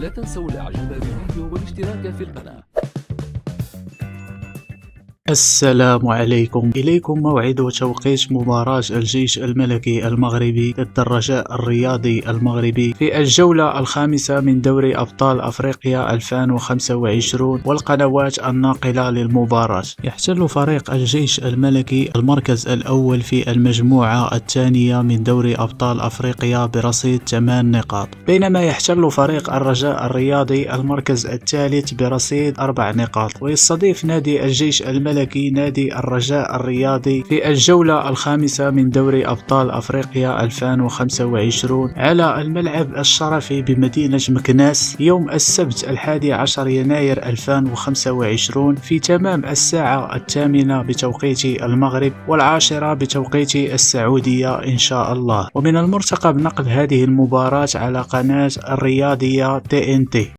لا تنسوا الاعجاب بالفيديو والاشتراك في القناة. السلام عليكم. إليكم موعد وتوقيت مباراة الجيش الملكي المغربي ضد الرجاء الرياضي المغربي في الجولة الخامسة من دوري أبطال أفريقيا 2025 والقنوات الناقلة للمباراة. يحتل فريق الجيش الملكي المركز الأول في المجموعة الثانية من دوري أبطال أفريقيا برصيد 8 نقاط، بينما يحتل فريق الرجاء الرياضي المركز الثالث برصيد 4 نقاط. ويستضيف نادي الجيش الملكي نادي الرجاء الرياضي في الجولة الخامسة من دوري أبطال أفريقيا 2025 على الملعب الشرفي بمدينة مكناس يوم السبت 11 يناير 2025 في تمام الساعة 8 بتوقيت المغرب و10 بتوقيت السعودية إن شاء الله. ومن المرتقب نقل هذه المباراة على قناة الرياضية TNT.